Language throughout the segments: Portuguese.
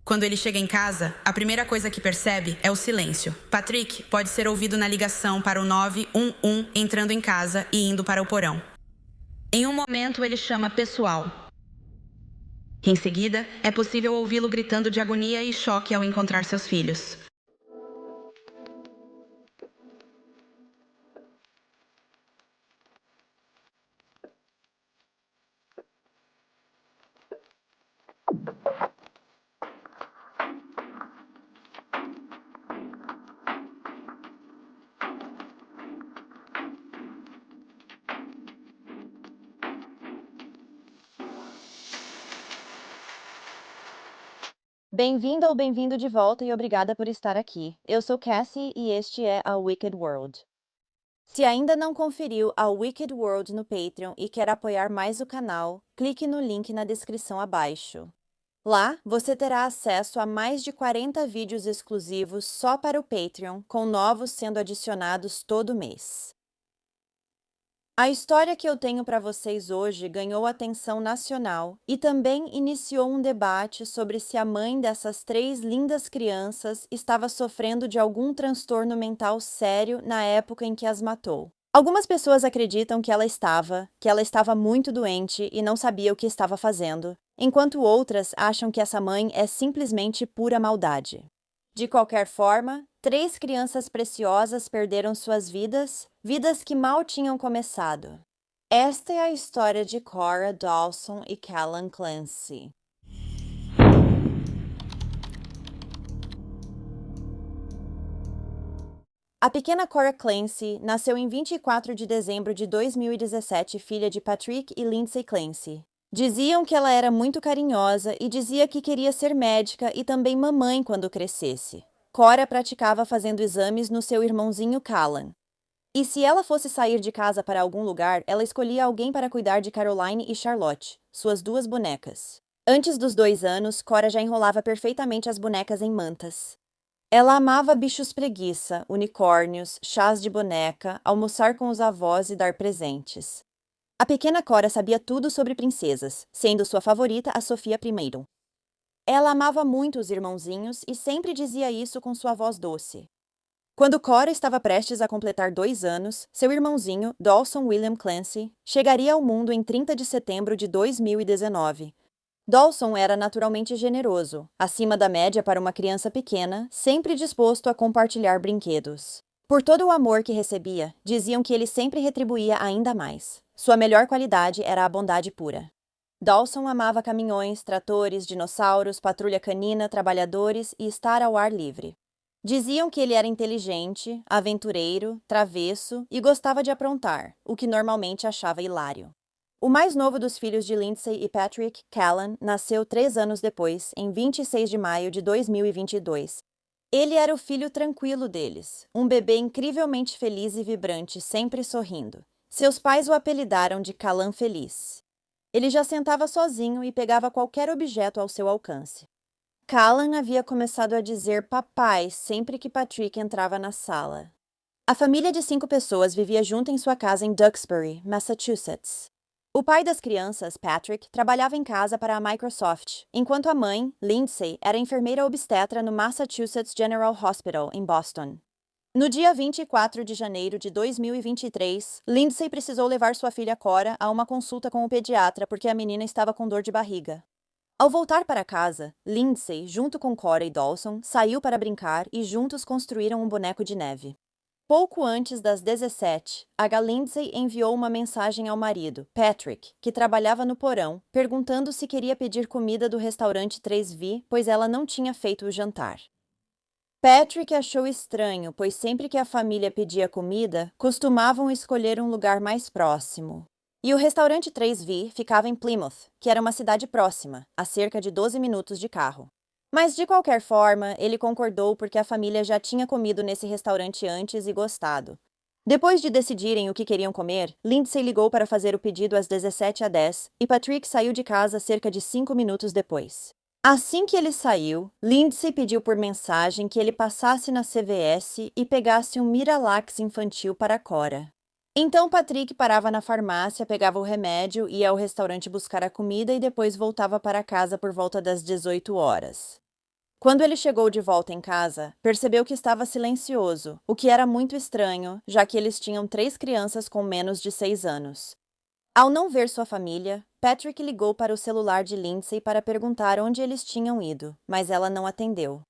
Quando ele chega em casa, a primeira coisa que percebe é o silêncio. Patrick pode ser ouvido na ligação para o 911 entrando em casa e indo para o porão. Em um momento, ele chama pessoal. Em seguida, é possível ouvi-lo gritando de agonia e choque ao encontrar seus filhos. Bem-vinda ou bem-vindo de volta e obrigada por estar aqui. Eu sou Cassie e este é A Wicked World. Se ainda não conferiu A Wicked World no Patreon e quer apoiar mais o canal, clique no link na descrição abaixo. Lá, você terá acesso a mais de 40 vídeos exclusivos só para o Patreon, com novos sendo adicionados todo mês. A história que eu tenho para vocês hoje ganhou atenção nacional e também iniciou um debate sobre se a mãe dessas 3 lindas crianças estava sofrendo de algum transtorno mental sério na época em que as matou. Algumas pessoas acreditam que ela estava muito doente e não sabia o que estava fazendo, enquanto outras acham que essa mãe é simplesmente pura maldade. De qualquer forma, 3 crianças preciosas perderam suas vidas, vidas que mal tinham começado. Esta é a história de Cora Dawson e Callan Clancy. A pequena Cora Clancy nasceu em 24 de dezembro de 2017, filha de Patrick e Lindsay Clancy. Diziam que ela era muito carinhosa e dizia que queria ser médica e também mamãe quando crescesse. Cora praticava fazendo exames no seu irmãozinho Callan. E se ela fosse sair de casa para algum lugar, ela escolhia alguém para cuidar de Caroline e Charlotte, suas 2 bonecas. Antes dos 2 anos, Cora já enrolava perfeitamente as bonecas em mantas. Ela amava bichos preguiça, unicórnios, chás de boneca, almoçar com os avós e dar presentes. A pequena Cora sabia tudo sobre princesas, sendo sua favorita a Sofia I. Ela amava muito os irmãozinhos e sempre dizia isso com sua voz doce. Quando Cora estava prestes a completar 2 anos, seu irmãozinho, Dawson William Clancy, chegaria ao mundo em 30 de setembro de 2019. Dawson era naturalmente generoso, acima da média para uma criança pequena, sempre disposto a compartilhar brinquedos. Por todo o amor que recebia, diziam que ele sempre retribuía ainda mais. Sua melhor qualidade era a bondade pura. Dawson amava caminhões, tratores, dinossauros, patrulha canina, trabalhadores e estar ao ar livre. Diziam que ele era inteligente, aventureiro, travesso e gostava de aprontar, o que normalmente achava hilário. O mais novo dos filhos de Lindsay e Patrick, Callan, nasceu 3 anos depois, em 26 de maio de 2022. Ele era o filho tranquilo deles, um bebê incrivelmente feliz e vibrante, sempre sorrindo. Seus pais o apelidaram de Callan Feliz. Ele já sentava sozinho e pegava qualquer objeto ao seu alcance. Callan havia começado a dizer papai sempre que Patrick entrava na sala. A família de 5 pessoas vivia junto em sua casa em Duxbury, Massachusetts. O pai das crianças, Patrick, trabalhava em casa para a Microsoft, enquanto a mãe, Lindsay, era enfermeira obstetra no Massachusetts General Hospital, em Boston. No dia 24 de janeiro de 2023, Lindsay precisou levar sua filha Cora a uma consulta com o pediatra porque a menina estava com dor de barriga. Ao voltar para casa, Lindsay, junto com Cora e Dawson, saiu para brincar e juntos construíram um boneco de neve. Pouco antes das 17, a Lindsay enviou uma mensagem ao marido, Patrick, que trabalhava no porão, perguntando se queria pedir comida do restaurante 3V, pois ela não tinha feito o jantar. Patrick achou estranho, pois sempre que a família pedia comida, costumavam escolher um lugar mais próximo. E o restaurante 3V ficava em Plymouth, que era uma cidade próxima, a cerca de 12 minutos de carro. Mas, de qualquer forma, ele concordou porque a família já tinha comido nesse restaurante antes e gostado. Depois de decidirem o que queriam comer, Lindsay ligou para fazer o pedido às 17h10 e Patrick saiu de casa cerca de 5 minutos depois. Assim que ele saiu, Lindsay pediu por mensagem que ele passasse na CVS e pegasse um Miralax infantil para Cora. Então Patrick parava na farmácia, pegava o remédio, ia ao restaurante buscar a comida e depois voltava para casa por volta das 18 horas. Quando ele chegou de volta em casa, percebeu que estava silencioso, o que era muito estranho, já que eles tinham 3 crianças com menos de 6 anos. Ao não ver sua família, Patrick ligou para o celular de Lindsay para perguntar onde eles tinham ido, mas ela não atendeu.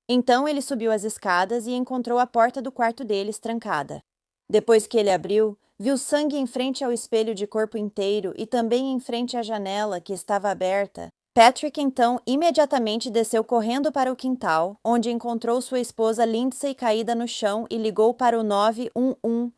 Então ele subiu as escadas e encontrou a porta do quarto deles trancada. Depois que ele abriu, viu sangue em frente ao espelho de corpo inteiro e também em frente à janela, que estava aberta. Patrick então imediatamente desceu correndo para o quintal, onde encontrou sua esposa Lindsay caída no chão e ligou para o 911.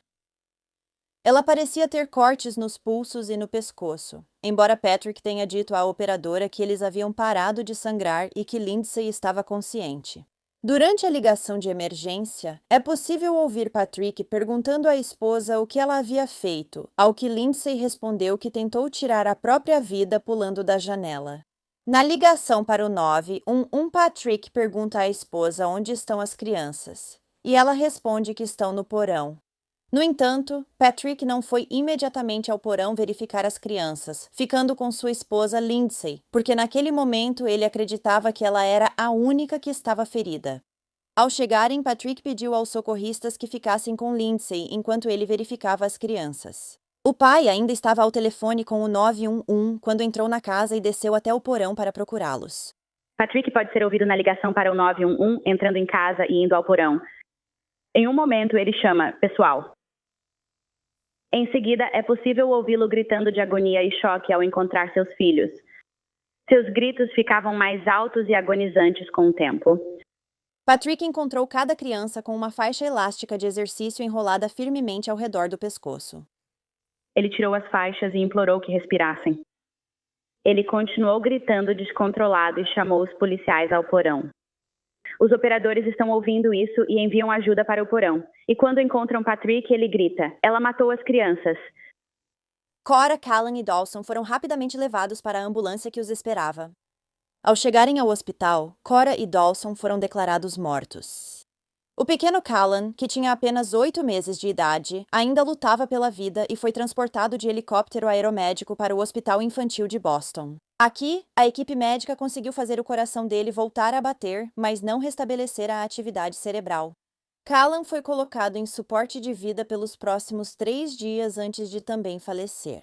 Ela parecia ter cortes nos pulsos e no pescoço, embora Patrick tenha dito à operadora que eles haviam parado de sangrar e que Lindsay estava consciente. Durante a ligação de emergência, é possível ouvir Patrick perguntando à esposa o que ela havia feito, ao que Lindsay respondeu que tentou tirar a própria vida pulando da janela. Na ligação para o 911, Patrick pergunta à esposa onde estão as crianças, e ela responde que estão no porão. No entanto, Patrick não foi imediatamente ao porão verificar as crianças, ficando com sua esposa Lindsay, porque naquele momento ele acreditava que ela era a única que estava ferida. Ao chegarem, Patrick pediu aos socorristas que ficassem com Lindsay enquanto ele verificava as crianças. O pai ainda estava ao telefone com o 911 quando entrou na casa e desceu até o porão para procurá-los. Patrick pode ser ouvido na ligação para o 911 entrando em casa e indo ao porão. Em um momento ele chama, pessoal. Em seguida, é possível ouvi-lo gritando de agonia e choque ao encontrar seus filhos. Seus gritos ficavam mais altos e agonizantes com o tempo. Patrick encontrou cada criança com uma faixa elástica de exercício enrolada firmemente ao redor do pescoço. Ele tirou as faixas e implorou que respirassem. Ele continuou gritando descontrolado e chamou os policiais ao porão. Os operadores estão ouvindo isso e enviam ajuda para o porão. E quando encontram Patrick, ele grita, ela matou as crianças. Cora, Callan e Dawson foram rapidamente levados para a ambulância que os esperava. Ao chegarem ao hospital, Cora e Dawson foram declarados mortos. O pequeno Callan, que tinha apenas 8 meses de idade, ainda lutava pela vida e foi transportado de helicóptero aeromédico para o Hospital Infantil de Boston. Aqui, a equipe médica conseguiu fazer o coração dele voltar a bater, mas não restabelecer a atividade cerebral. Callan foi colocado em suporte de vida pelos próximos 3 dias antes de também falecer.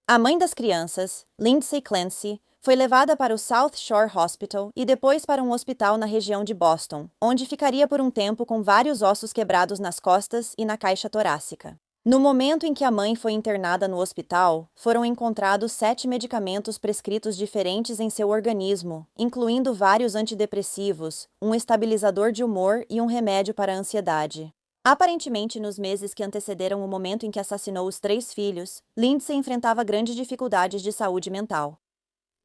A mãe das crianças, Lindsay Clancy, foi levada para o South Shore Hospital e depois para um hospital na região de Boston, onde ficaria por um tempo com vários ossos quebrados nas costas e na caixa torácica. No momento em que a mãe foi internada no hospital, foram encontrados 7 medicamentos prescritos diferentes em seu organismo, incluindo vários antidepressivos, um estabilizador de humor e um remédio para a ansiedade. Aparentemente, nos meses que antecederam o momento em que assassinou os 3 filhos, Lindsay enfrentava grandes dificuldades de saúde mental.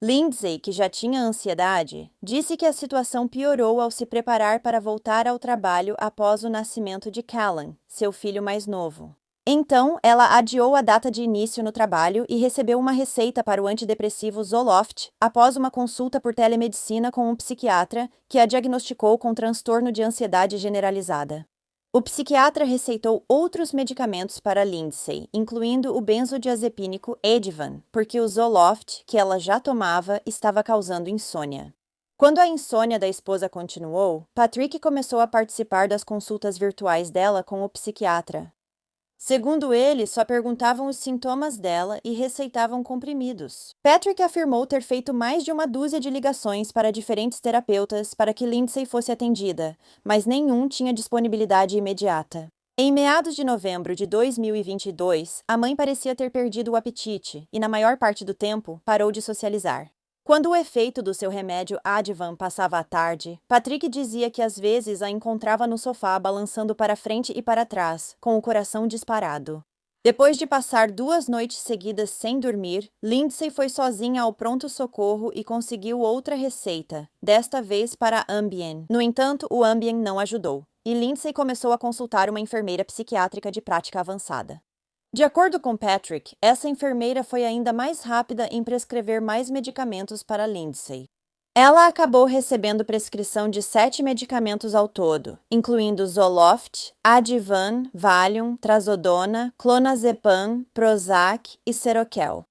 Lindsay, que já tinha ansiedade, disse que a situação piorou ao se preparar para voltar ao trabalho após o nascimento de Callan, seu filho mais novo. Então, ela adiou a data de início no trabalho e recebeu uma receita para o antidepressivo Zoloft após uma consulta por telemedicina com um psiquiatra que a diagnosticou com transtorno de ansiedade generalizada. O psiquiatra receitou outros medicamentos para Lindsay, incluindo o benzodiazepínico Ativan, porque o Zoloft, que ela já tomava, estava causando insônia. Quando a insônia da esposa continuou, Patrick começou a participar das consultas virtuais dela com o psiquiatra. Segundo ele, só perguntavam os sintomas dela e receitavam comprimidos. Patrick afirmou ter feito mais de uma dúzia de ligações para diferentes terapeutas para que Lindsay fosse atendida, mas nenhum tinha disponibilidade imediata. Em meados de novembro de 2022, a mãe parecia ter perdido o apetite e, na maior parte do tempo, parou de socializar. Quando o efeito do seu remédio Ativan passava à tarde, Patrick dizia que às vezes a encontrava no sofá balançando para frente e para trás, com o coração disparado. Depois de passar 2 noites seguidas sem dormir, Lindsay foi sozinha ao pronto-socorro e conseguiu outra receita, desta vez para Ambien. No entanto, o Ambien não ajudou, e Lindsay começou a consultar uma enfermeira psiquiátrica de prática avançada. De acordo com Patrick, essa enfermeira foi ainda mais rápida em prescrever mais medicamentos para Lindsay. Ela acabou recebendo prescrição de 7 medicamentos ao todo, incluindo Zoloft, Ativan, Valium, Trazodona, Clonazepam, Prozac e Seroquel.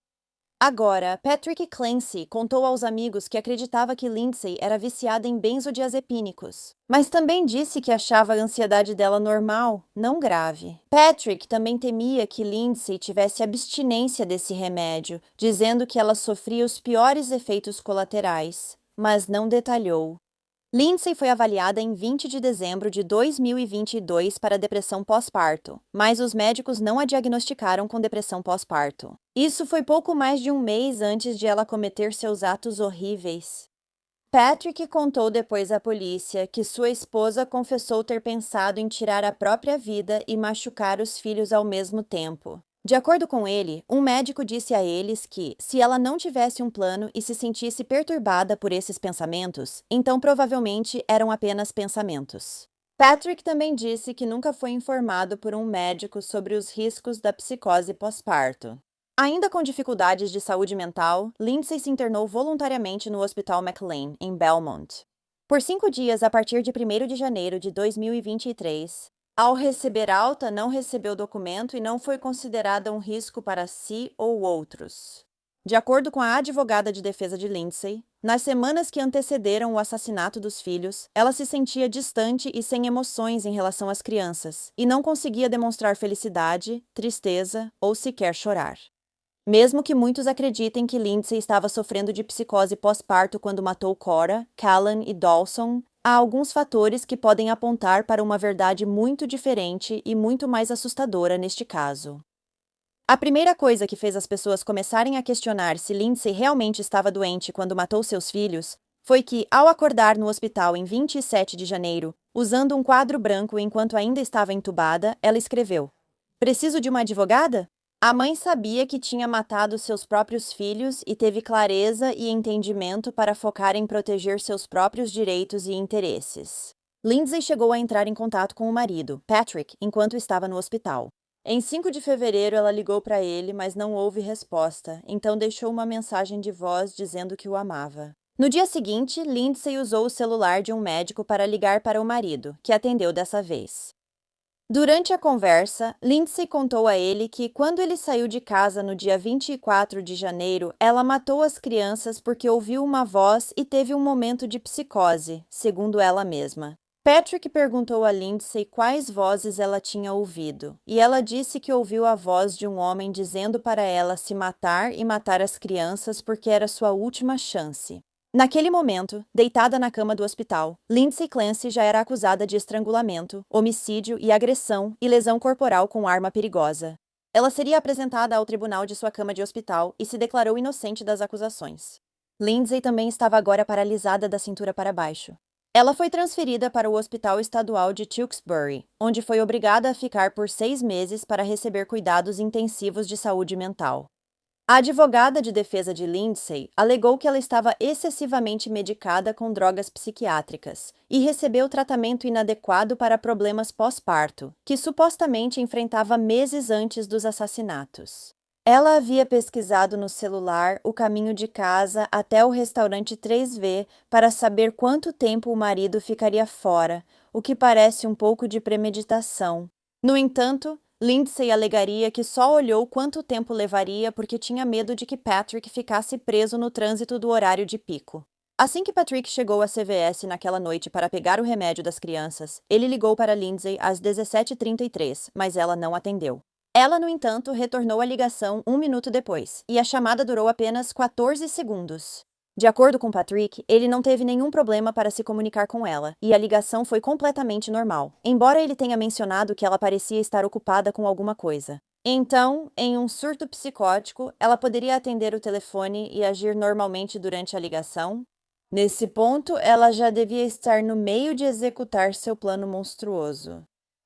Agora, Patrick Clancy contou aos amigos que acreditava que Lindsay era viciada em benzodiazepínicos, mas também disse que achava a ansiedade dela normal, não grave. Patrick também temia que Lindsay tivesse abstinência desse remédio, dizendo que ela sofria os piores efeitos colaterais, mas não detalhou. Lindsay foi avaliada em 20 de dezembro de 2022 para depressão pós-parto, mas os médicos não a diagnosticaram com depressão pós-parto. Isso foi pouco mais de um mês antes de ela cometer seus atos horríveis. Patrick contou depois à polícia que sua esposa confessou ter pensado em tirar a própria vida e machucar os filhos ao mesmo tempo. De acordo com ele, um médico disse a eles que, se ela não tivesse um plano e se sentisse perturbada por esses pensamentos, então provavelmente eram apenas pensamentos. Patrick também disse que nunca foi informado por um médico sobre os riscos da psicose pós-parto. Ainda com dificuldades de saúde mental, Lindsay se internou voluntariamente no Hospital McLean, em Belmont. Por 5 dias a partir de 1º de janeiro de 2023, ao receber alta, não recebeu documento e não foi considerada um risco para si ou outros. De acordo com a advogada de defesa de Lindsay, nas semanas que antecederam o assassinato dos filhos, ela se sentia distante e sem emoções em relação às crianças, e não conseguia demonstrar felicidade, tristeza ou sequer chorar. Mesmo que muitos acreditem que Lindsay estava sofrendo de psicose pós-parto quando matou Cora, Callan e Dawson, há alguns fatores que podem apontar para uma verdade muito diferente e muito mais assustadora neste caso. A primeira coisa que fez as pessoas começarem a questionar se Lindsay realmente estava doente quando matou seus filhos foi que, ao acordar no hospital em 27 de janeiro, usando um quadro branco enquanto ainda estava entubada, ela escreveu: "Preciso de uma advogada?" A mãe sabia que tinha matado seus próprios filhos e teve clareza e entendimento para focar em proteger seus próprios direitos e interesses. Lindsay chegou a entrar em contato com o marido, Patrick, enquanto estava no hospital. Em 5 de fevereiro, ela ligou para ele, mas não houve resposta, então deixou uma mensagem de voz dizendo que o amava. No dia seguinte, Lindsay usou o celular de um médico para ligar para o marido, que atendeu dessa vez. Durante a conversa, Lindsay contou a ele que, quando ele saiu de casa no dia 24 de janeiro, ela matou as crianças porque ouviu uma voz e teve um momento de psicose, segundo ela mesma. Patrick perguntou a Lindsay quais vozes ela tinha ouvido, e ela disse que ouviu a voz de um homem dizendo para ela se matar e matar as crianças porque era sua última chance. Naquele momento, deitada na cama do hospital, Lindsay Clancy já era acusada de estrangulamento, homicídio e agressão e lesão corporal com arma perigosa. Ela seria apresentada ao tribunal de sua cama de hospital e se declarou inocente das acusações. Lindsay também estava agora paralisada da cintura para baixo. Ela foi transferida para o Hospital Estadual de Tewksbury, onde foi obrigada a ficar por 6 meses para receber cuidados intensivos de saúde mental. A advogada de defesa de Lindsay alegou que ela estava excessivamente medicada com drogas psiquiátricas e recebeu tratamento inadequado para problemas pós-parto, que supostamente enfrentava meses antes dos assassinatos. Ela havia pesquisado no celular o caminho de casa até o restaurante 3V para saber quanto tempo o marido ficaria fora, o que parece um pouco de premeditação. No entanto, Lindsay alegaria que só olhou quanto tempo levaria porque tinha medo de que Patrick ficasse preso no trânsito do horário de pico. Assim que Patrick chegou à CVS naquela noite para pegar o remédio das crianças, ele ligou para Lindsay às 17h33, mas ela não atendeu. Ela, no entanto, retornou a ligação 1 minuto depois, e a chamada durou apenas 14 segundos. De acordo com Patrick, ele não teve nenhum problema para se comunicar com ela, e a ligação foi completamente normal, embora ele tenha mencionado que ela parecia estar ocupada com alguma coisa. Então, em um surto psicótico, ela poderia atender o telefone e agir normalmente durante a ligação? Nesse ponto, ela já devia estar no meio de executar seu plano monstruoso.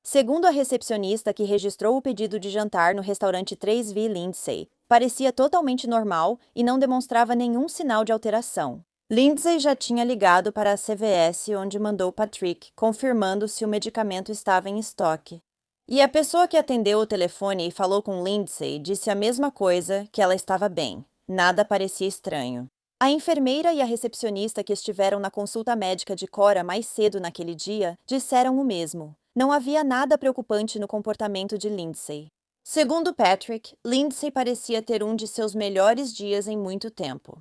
Segundo a recepcionista que registrou o pedido de jantar no restaurante 3V Lindsay, parecia totalmente normal e não demonstrava nenhum sinal de alteração. Lindsay já tinha ligado para a CVS, onde mandou Patrick, confirmando se o medicamento estava em estoque. E a pessoa que atendeu o telefone e falou com Lindsay disse a mesma coisa, que ela estava bem. Nada parecia estranho. A enfermeira e a recepcionista que estiveram na consulta médica de Cora mais cedo naquele dia disseram o mesmo. Não havia nada preocupante no comportamento de Lindsay. Segundo Patrick, Lindsay parecia ter um de seus melhores dias em muito tempo.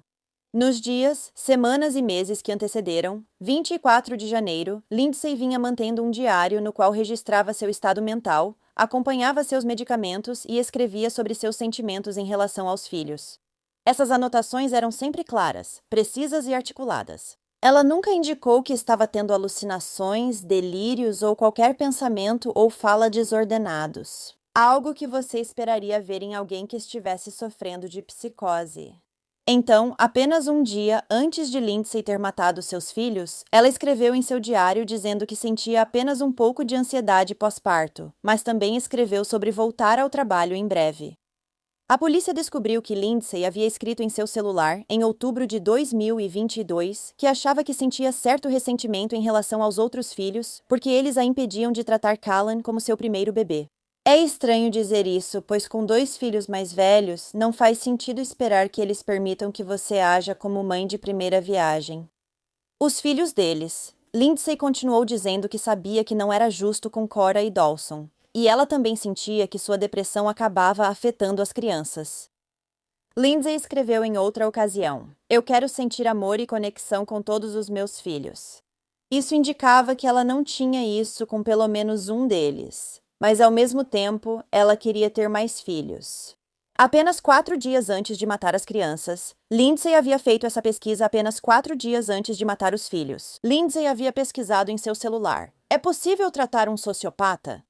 Nos dias, semanas e meses que antecederam, 24 de janeiro, Lindsay vinha mantendo um diário no qual registrava seu estado mental, acompanhava seus medicamentos e escrevia sobre seus sentimentos em relação aos filhos. Essas anotações eram sempre claras, precisas e articuladas. Ela nunca indicou que estava tendo alucinações, delírios ou qualquer pensamento ou fala desordenados. Algo que você esperaria ver em alguém que estivesse sofrendo de psicose. Então, apenas um dia antes de Lindsay ter matado seus filhos, ela escreveu em seu diário dizendo que sentia apenas um pouco de ansiedade pós-parto, mas também escreveu sobre voltar ao trabalho em breve. A polícia descobriu que Lindsay havia escrito em seu celular, em outubro de 2022, que achava que sentia certo ressentimento em relação aos outros filhos, porque eles a impediam de tratar Callan como seu primeiro bebê. É estranho dizer isso, pois com 2 filhos mais velhos, não faz sentido esperar que eles permitam que você haja como mãe de primeira viagem. Os filhos deles. Lindsay continuou dizendo que sabia que não era justo com Cora e Dawson, e ela também sentia que sua depressão acabava afetando as crianças. Lindsay escreveu em outra ocasião: "Eu quero sentir amor e conexão com todos os meus filhos." Isso indicava que ela não tinha isso com pelo menos um deles. Mas, ao mesmo tempo, ela queria ter mais filhos. Apenas 4 dias antes de matar as crianças, Lindsay havia feito essa pesquisa apenas 4 dias antes de matar os filhos. Lindsay havia pesquisado em seu celular: "É possível tratar um sociopata?"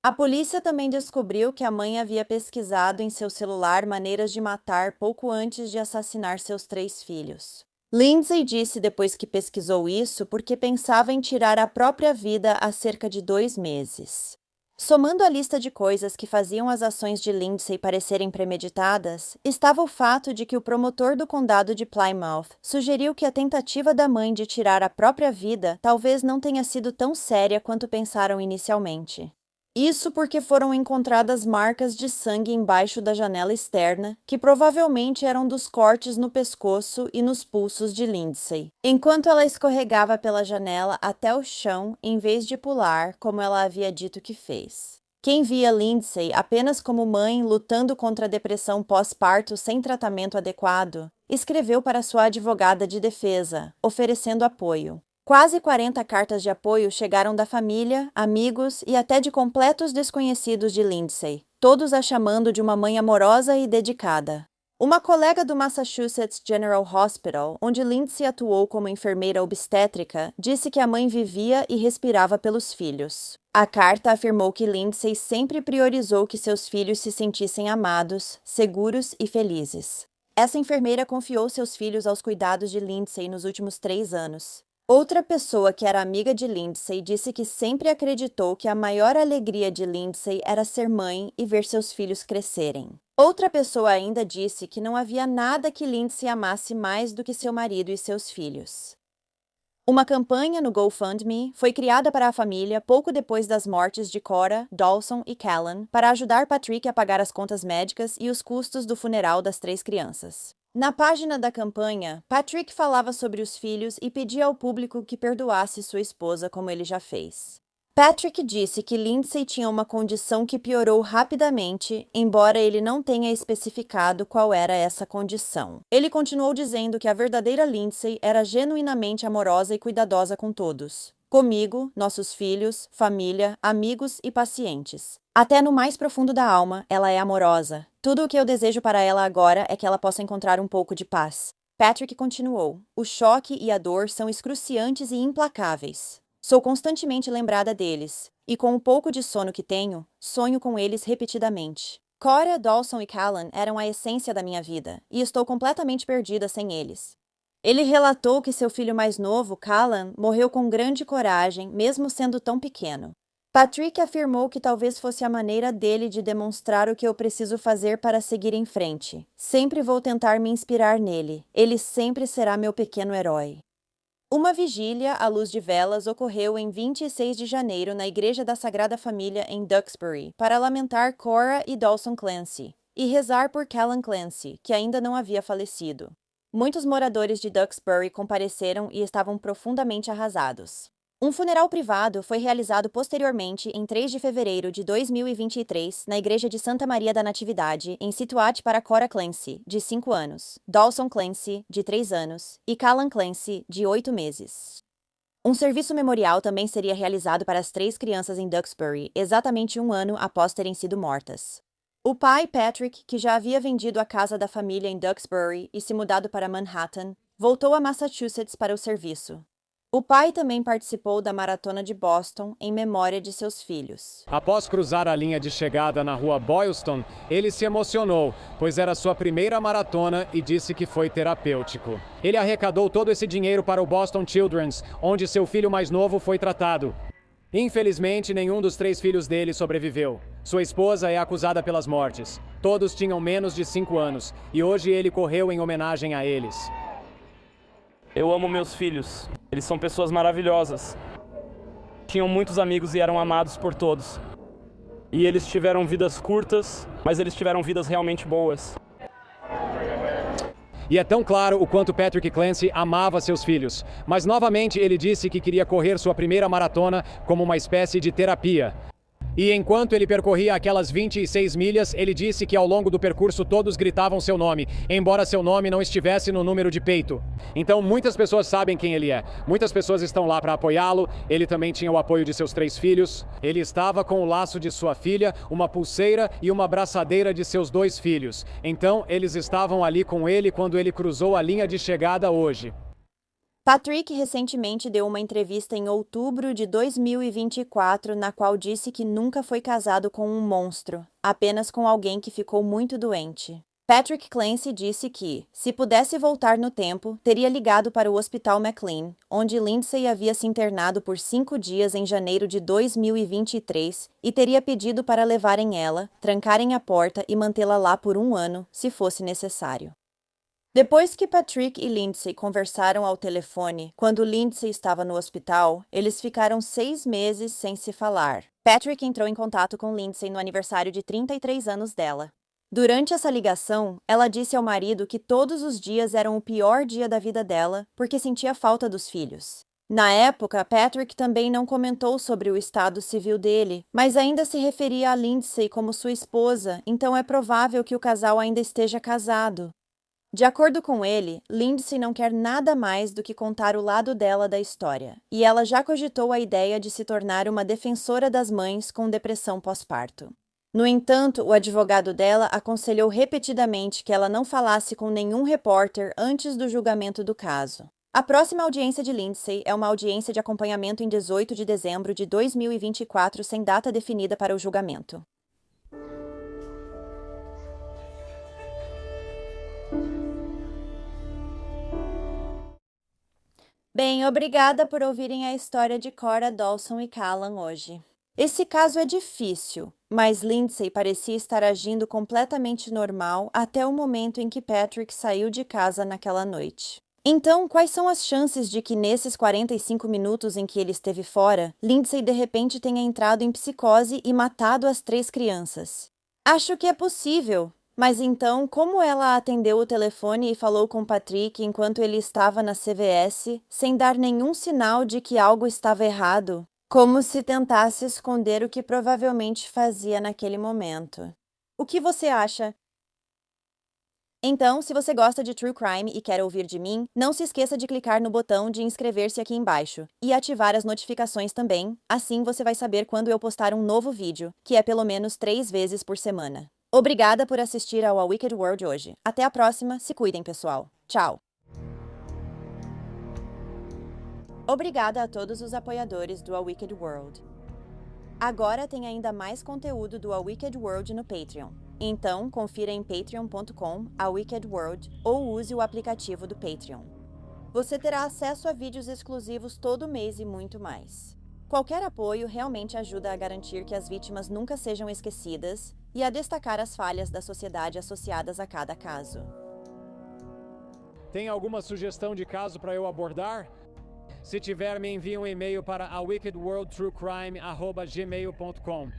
A polícia também descobriu que a mãe havia pesquisado em seu celular maneiras de matar pouco antes de assassinar seus 3 filhos. Lindsay disse depois que pesquisou isso porque pensava em tirar a própria vida há cerca de 2 meses. Somando a lista de coisas que faziam as ações de Lindsay parecerem premeditadas, estava o fato de que o promotor do condado de Plymouth sugeriu que a tentativa da mãe de tirar a própria vida talvez não tenha sido tão séria quanto pensaram inicialmente. Isso porque foram encontradas marcas de sangue embaixo da janela externa, que provavelmente eram dos cortes no pescoço e nos pulsos de Lindsay, enquanto ela escorregava pela janela até o chão em vez de pular, como ela havia dito que fez. Quem via Lindsay apenas como mãe lutando contra a depressão pós-parto sem tratamento adequado, escreveu para sua advogada de defesa, oferecendo apoio. Quase 40 cartas de apoio chegaram da família, amigos e até de completos desconhecidos de Lindsay, todos a chamando de uma mãe amorosa e dedicada. Uma colega do Massachusetts General Hospital, onde Lindsay atuou como enfermeira obstétrica, disse que a mãe vivia e respirava pelos filhos. A carta afirmou que Lindsay sempre priorizou que seus filhos se sentissem amados, seguros e felizes. Essa enfermeira confiou seus filhos aos cuidados de Lindsay nos últimos 3 anos. Outra pessoa que era amiga de Lindsay disse que sempre acreditou que a maior alegria de Lindsay era ser mãe e ver seus filhos crescerem. Outra pessoa ainda disse que não havia nada que Lindsay amasse mais do que seu marido e seus filhos. Uma campanha no GoFundMe foi criada para a família pouco depois das mortes de Cora, Dawson e Callan para ajudar Patrick a pagar as contas médicas e os custos do funeral das 3 crianças. Na página da campanha, Patrick falava sobre os filhos e pedia ao público que perdoasse sua esposa como ele já fez. Patrick disse que Lindsay tinha uma condição que piorou rapidamente, embora ele não tenha especificado qual era essa condição. Ele continuou dizendo que a verdadeira Lindsay era genuinamente amorosa e cuidadosa com todos. Comigo, nossos filhos, família, amigos e pacientes. Até no mais profundo da alma, ela é amorosa. Tudo o que eu desejo para ela agora é que ela possa encontrar um pouco de paz. Patrick continuou: "O choque e a dor são excruciantes e implacáveis. Sou constantemente lembrada deles, e com o pouco de sono que tenho, sonho com eles repetidamente. Cora, Dawson e Callan eram a essência da minha vida, e estou completamente perdida sem eles." Ele relatou que seu filho mais novo, Callan, morreu com grande coragem, mesmo sendo tão pequeno. Patrick afirmou que talvez fosse a maneira dele de demonstrar o que eu preciso fazer para seguir em frente. Sempre vou tentar me inspirar nele. Ele sempre será meu pequeno herói. Uma vigília à luz de velas ocorreu em 26 de janeiro na Igreja da Sagrada Família em Duxbury para lamentar Cora e Dawson Clancy e rezar por Callan Clancy, que ainda não havia falecido. Muitos moradores de Duxbury compareceram e estavam profundamente arrasados. Um funeral privado foi realizado posteriormente em 3 de fevereiro de 2023 na Igreja de Santa Maria da Natividade, em Scituate, para Cora Clancy, de 5 anos, Dawson Clancy, de 3 anos, e Callan Clancy, de 8 meses. Um serviço memorial também seria realizado para as 3 crianças em Duxbury, exatamente 1 ano após terem sido mortas. O pai, Patrick, que já havia vendido a casa da família em Duxbury e se mudado para Manhattan, voltou a Massachusetts para o serviço. O pai também participou da Maratona de Boston em memória de seus filhos. Após cruzar a linha de chegada na rua Boylston, ele se emocionou, pois era sua primeira maratona e disse que foi terapêutico. Ele arrecadou todo esse dinheiro para o Boston Children's, onde seu filho mais novo foi tratado. Infelizmente, nenhum dos 3 filhos dele sobreviveu. Sua esposa é acusada pelas mortes. Todos tinham menos de 5 anos, e hoje ele correu em homenagem a eles. Eu amo meus filhos. Eles são pessoas maravilhosas. Tinham muitos amigos e eram amados por todos. E eles tiveram vidas curtas, mas eles tiveram vidas realmente boas. E é tão claro o quanto Patrick Clancy amava seus filhos. Mas novamente ele disse que queria correr sua primeira maratona como uma espécie de terapia. E enquanto ele percorria aquelas 26 milhas, ele disse que ao longo do percurso todos gritavam seu nome, embora seu nome não estivesse no número de peito. Então muitas pessoas sabem quem ele é. Muitas pessoas estão lá para apoiá-lo. Ele também tinha o apoio de seus 3 filhos. Ele estava com o laço de sua filha, uma pulseira e uma braçadeira de seus 2 filhos. Então eles estavam ali com ele quando ele cruzou a linha de chegada hoje. Patrick recentemente deu uma entrevista em outubro de 2024, na qual disse que nunca foi casado com um monstro, apenas com alguém que ficou muito doente. Patrick Clancy disse que, se pudesse voltar no tempo, teria ligado para o Hospital McLean, onde Lindsay havia se internado por 5 dias em janeiro de 2023, e teria pedido para levarem ela, trancarem a porta e mantê-la lá por 1 ano, se fosse necessário. Depois que Patrick e Lindsay conversaram ao telefone, quando Lindsay estava no hospital, eles ficaram 6 meses sem se falar. Patrick entrou em contato com Lindsay no aniversário de 33 anos dela. Durante essa ligação, ela disse ao marido que todos os dias eram o pior dia da vida dela, porque sentia falta dos filhos. Na época, Patrick também não comentou sobre o estado civil dele, mas ainda se referia a Lindsay como sua esposa, então é provável que o casal ainda esteja casado. De acordo com ele, Lindsay não quer nada mais do que contar o lado dela da história, e ela já cogitou a ideia de se tornar uma defensora das mães com depressão pós-parto. No entanto, o advogado dela aconselhou repetidamente que ela não falasse com nenhum repórter antes do julgamento do caso. A próxima audiência de Lindsay é uma audiência de acompanhamento em 18 de dezembro de 2024, sem data definida para o julgamento. Bem, obrigada por ouvirem a história de Cora, Dawson e Callan hoje. Esse caso é difícil, mas Lindsay parecia estar agindo completamente normal até o momento em que Patrick saiu de casa naquela noite. Então, quais são as chances de que nesses 45 minutos em que ele esteve fora, Lindsay de repente tenha entrado em psicose e matado as 3 crianças? Acho que é possível. Mas então, como ela atendeu o telefone e falou com Patrick enquanto ele estava na CVS, sem dar nenhum sinal de que algo estava errado? Como se tentasse esconder o que provavelmente fazia naquele momento. O que você acha? Então, se você gosta de True Crime e quer ouvir de mim, não se esqueça de clicar no botão de inscrever-se aqui embaixo e ativar as notificações também, assim você vai saber quando eu postar um novo vídeo, que é pelo menos 3 vezes por semana. Obrigada por assistir ao A Wicked World hoje. Até a próxima, se cuidem, pessoal. Tchau! Obrigada a todos os apoiadores do A Wicked World. Agora tem ainda mais conteúdo do A Wicked World no Patreon. Então, confira em patreon.com/awickedworld ou use o aplicativo do Patreon. Você terá acesso a vídeos exclusivos todo mês e muito mais. Qualquer apoio realmente ajuda a garantir que as vítimas nunca sejam esquecidas e a destacar as falhas da sociedade associadas a cada caso. Tem alguma sugestão de caso para eu abordar? Se tiver, me envie um e-mail para awickedworldtruecrime@gmail.com.